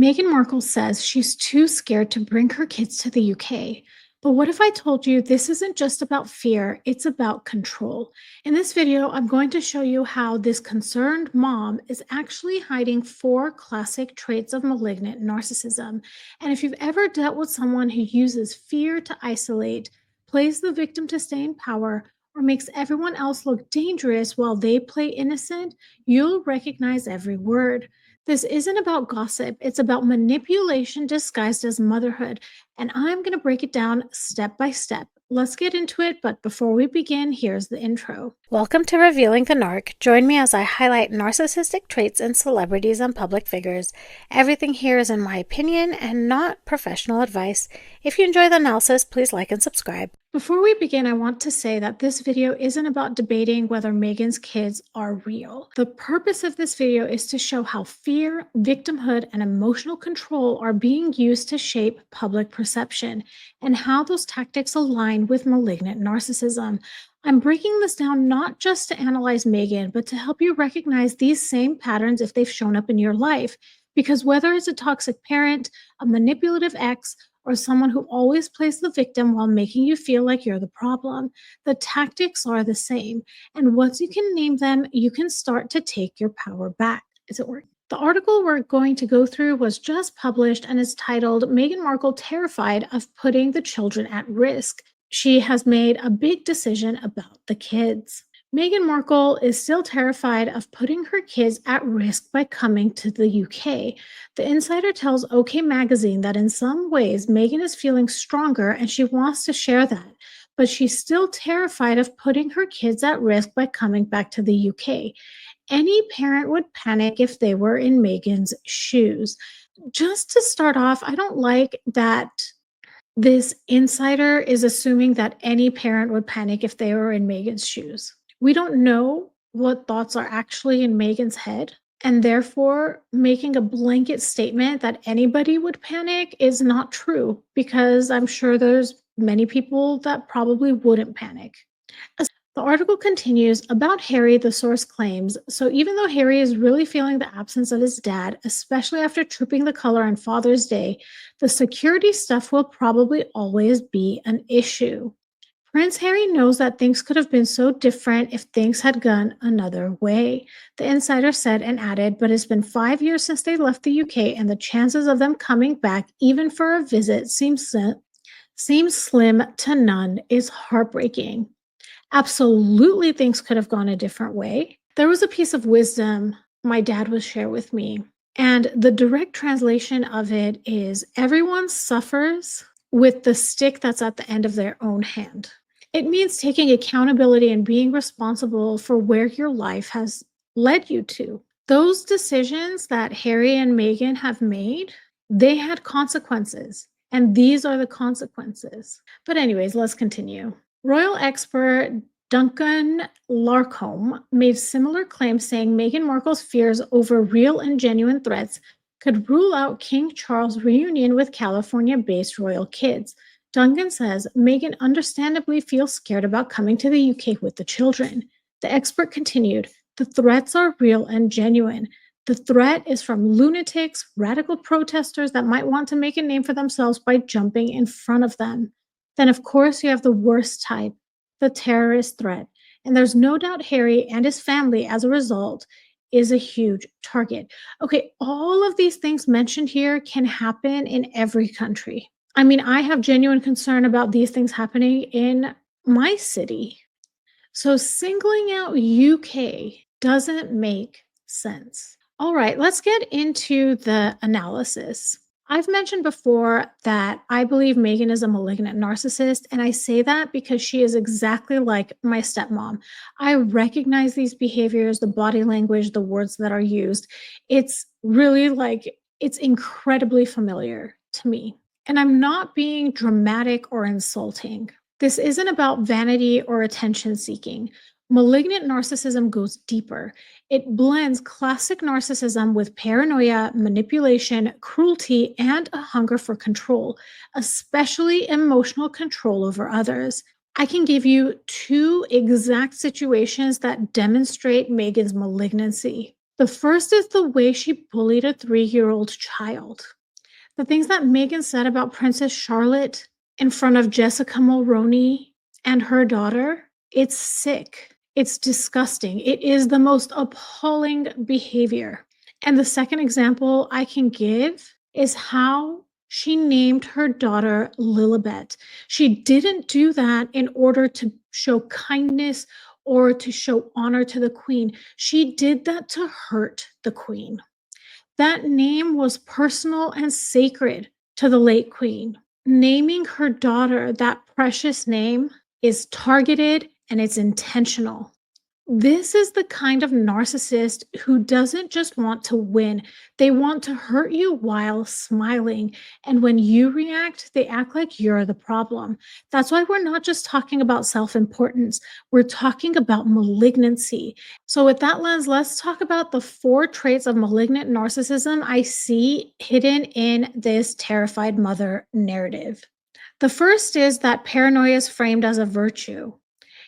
Meghan Markle says she's too scared to bring her kids to the UK. But what if I told you this isn't just about fear, it's about control? In this video, I'm going to show you how this concerned mom is actually hiding 4 classic traits of malignant narcissism. And if you've ever dealt with someone who uses fear to isolate, plays the victim to stay in power, or makes everyone else look dangerous while they play innocent, you'll recognize every word. This isn't about gossip, it's about manipulation disguised as motherhood. And I'm going to break it down step by step. Let's get into it, but before we begin, here's the intro. Welcome to Revealing the Narc. Join me as I highlight narcissistic traits in celebrities and public figures. Everything here is in my opinion and not professional advice. If you enjoy the analysis, please like and subscribe. Before we begin, I want to say that this video isn't about debating whether Meghan's kids are real. The purpose of this video is to show how fear, victimhood, and emotional control are being used to shape public perception, and how those tactics align with malignant narcissism. I'm breaking this down not just to analyze Meghan, but to help you recognize these same patterns if they've shown up in your life. Because whether it's a toxic parent, a manipulative ex, or someone who always plays the victim while making you feel like you're the problem, the tactics are the same. And once you can name them, you can start to take your power back. Is it working? The article we're going to go through was just published and is titled Meghan Markle Terrified of Putting the Children at Risk. She has made a big decision about the kids. Meghan Markle is still terrified of putting her kids at risk by coming to the UK. The insider tells OK Magazine that in some ways Meghan is feeling stronger and she wants to share that, but she's still terrified of putting her kids at risk by coming back to the UK. Any parent would panic if they were in Meghan's shoes. Just to start off, I don't like that this insider is assuming that any parent would panic if they were in Meghan's shoes. We don't know what thoughts are actually in Meghan's head, and therefore making a blanket statement that anybody would panic is not true, because I'm sure there's many people that probably wouldn't panic. The article continues about Harry. The source claims, so even though Harry is really feeling the absence of his dad, especially after tripping the color on Father's Day, the security stuff will probably always be an issue. Prince Harry knows that things could have been so different if things had gone another way, the insider said, and added, but it's been 5 years since they left the UK, and the chances of them coming back, even for a visit, seems slim to none. Is heartbreaking. Absolutely, things could have gone a different way. There was a piece of wisdom my dad would share with me, and the direct translation of it is everyone suffers with the stick that's at the end of their own hand. It means taking accountability and being responsible for where your life has led you to. Those decisions that Harry and Meghan have made, they had consequences, and these are the consequences. But anyways, let's continue. Royal expert Duncan Larcombe made similar claims, saying Meghan Markle's fears over real and genuine threats could rule out King Charles' reunion with California-based royal kids. Duncan says Meghan understandably feels scared about coming to the UK with the children. The expert continued, the threats are real and genuine. The threat is from lunatics, radical protesters that might want to make a name for themselves by jumping in front of them. Then, of course, you have the worst type, the terrorist threat. And there's no doubt Harry and his family, as a result, is a huge target. Okay, all of these things mentioned here can happen in every country. I mean, I have genuine concern about these things happening in my city. So singling out UK doesn't make sense. All right, let's get into the analysis. I've mentioned before that I believe Meghan is a malignant narcissist, and I say that because she is exactly like my stepmom. I recognize these behaviors, the body language, the words that are used. It's really it's incredibly familiar to me. And I'm not being dramatic or insulting. This isn't about vanity or attention seeking. Malignant narcissism goes deeper. It blends classic narcissism with paranoia, manipulation, cruelty, and a hunger for control, especially emotional control over others. I can give you 2 exact situations that demonstrate Meghan's malignancy. The first is the way she bullied a 3-year-old child. The things that Meghan said about Princess Charlotte in front of Jessica Mulroney and her daughter, it's sick. It's disgusting. It is the most appalling behavior. And the second example I can give is how she named her daughter Lilibet. She didn't do that in order to show kindness or to show honor to the queen. She did that to hurt the queen. That name was personal and sacred to the late queen. Naming her daughter that precious name is targeted and it's intentional. This is the kind of narcissist who doesn't just want to win, they want to hurt you while smiling. And when you react, they act like you're the problem. That's why we're not just talking about self importance, we're talking about malignancy. So, with that lens, let's talk about the 4 traits of malignant narcissism I see hidden in this terrified mother narrative. The first is that paranoia is framed as a virtue.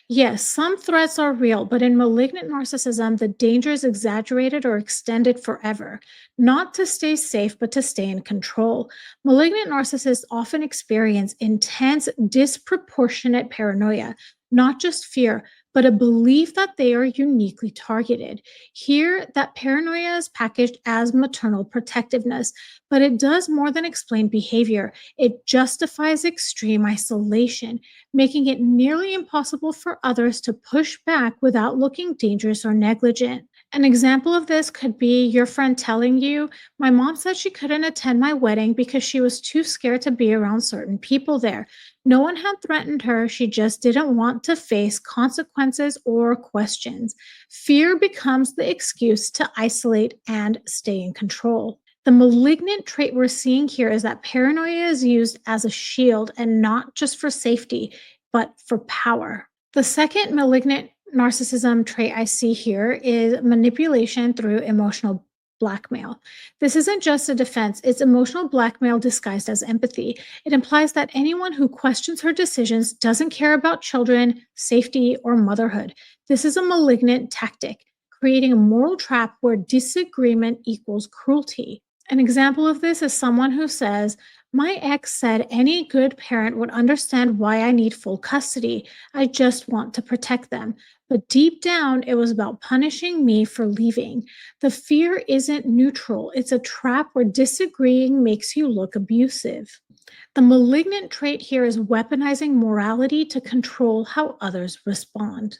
Yes, some threats are real, but in malignant narcissism, the danger is exaggerated or extended forever, not to stay safe, but to stay in control. Malignant narcissists often experience intense, disproportionate paranoia, not just fear, but a belief that they are uniquely targeted. Here, that paranoia is packaged as maternal protectiveness, but it does more than explain behavior. It justifies extreme isolation, making it nearly impossible for others to push back without looking dangerous or negligent. An example of this could be your friend telling you, "My mom said she couldn't attend my wedding because she was too scared to be around certain people there. No one had threatened her, she just didn't want to face consequences or questions." Fear becomes the excuse to isolate and stay in control. The malignant trait we're seeing here is that paranoia is used as a shield and not just for safety, but for power. The second malignant narcissism trait I see here is manipulation through emotional blackmail. This isn't just a defense, it's emotional blackmail disguised as empathy. It implies that anyone who questions her decisions doesn't care about children, safety, or motherhood. This is a malignant tactic, creating a moral trap where disagreement equals cruelty. An example of this is someone who says, "My ex said any good parent would understand why I need full custody. I just want to protect them." But deep down, it was about punishing me for leaving. The fear isn't neutral, it's a trap where disagreeing makes you look abusive. The malignant trait here is weaponizing morality to control how others respond.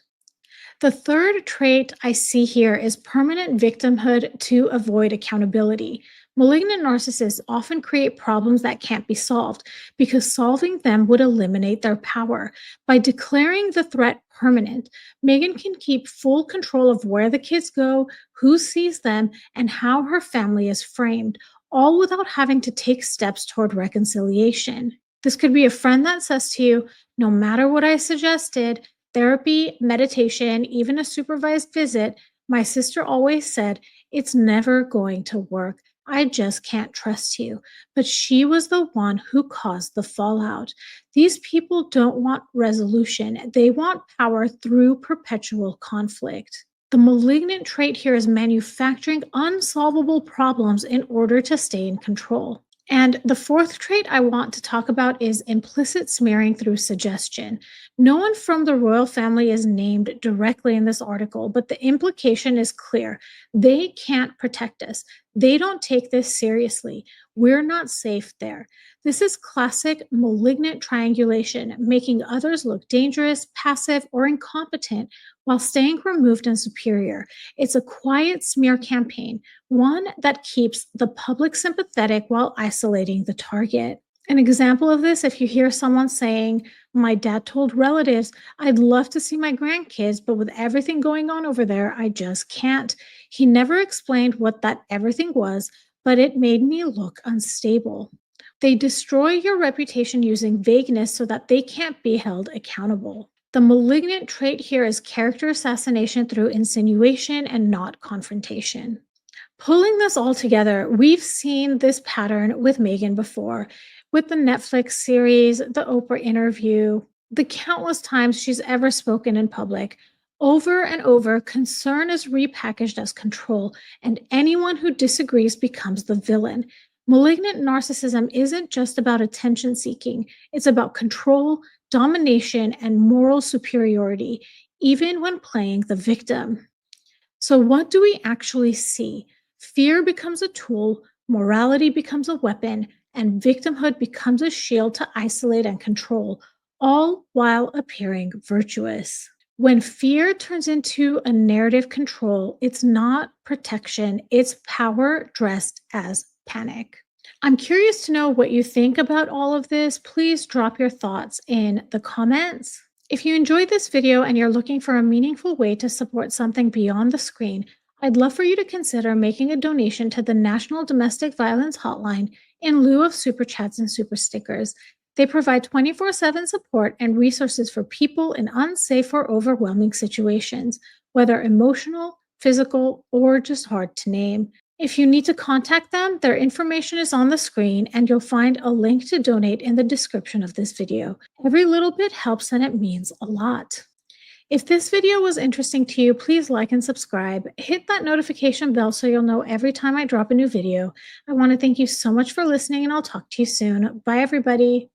The third trait I see here is permanent victimhood to avoid accountability. Malignant narcissists often create problems that can't be solved because solving them would eliminate their power. By declaring the threat permanent, Megan can keep full control of where the kids go, who sees them, and how her family is framed, all without having to take steps toward reconciliation. This could be a friend that says to you, "No matter what I suggested, therapy, meditation, even a supervised visit, my sister always said, it's never going to work. I just can't trust you." But she was the one who caused the fallout. These people don't want resolution, they want power through perpetual conflict. The malignant trait here is manufacturing unsolvable problems in order to stay in control. And the fourth trait I want to talk about is implicit smearing through suggestion. No one from the royal family is named directly in this article, but the implication is clear. They can't protect us. They don't take this seriously. We're not safe there. This is classic malignant triangulation, making others look dangerous, passive, or incompetent while staying removed and superior. It's a quiet smear campaign, one that keeps the public sympathetic while isolating the target. An example of this, if you hear someone saying, "My dad told relatives, I'd love to see my grandkids, but with everything going on over there, I just can't." He never explained what that everything was, but it made me look unstable. They destroy your reputation using vagueness so that they can't be held accountable. The malignant trait here is character assassination through insinuation and not confrontation. Pulling this all together, we've seen this pattern with Meghan before, with the Netflix series, the Oprah interview, the countless times she's ever spoken in public. Over and over, concern is repackaged as control, and anyone who disagrees becomes the villain. Malignant narcissism isn't just about attention seeking, it's about control, domination, and moral superiority, even when playing the victim. So, what do we actually see? Fear becomes a tool, morality becomes a weapon, and victimhood becomes a shield to isolate and control, all while appearing virtuous. When fear turns into a narrative control, it's not protection, it's power dressed as panic. I'm curious to know what you think about all of this. Please drop your thoughts in the comments. If you enjoyed this video and you're looking for a meaningful way to support something beyond the screen, I'd love for you to consider making a donation to the National Domestic Violence Hotline in lieu of super chats and super stickers. They provide 24/7 support and resources for people in unsafe or overwhelming situations, whether emotional, physical, or just hard to name. If you need to contact them, their information is on the screen and you'll find a link to donate in the description of this video. Every little bit helps and it means a lot. If this video was interesting to you, please like and subscribe. Hit that notification bell so you'll know every time I drop a new video. I want to thank you so much for listening and I'll talk to you soon. Bye, everybody.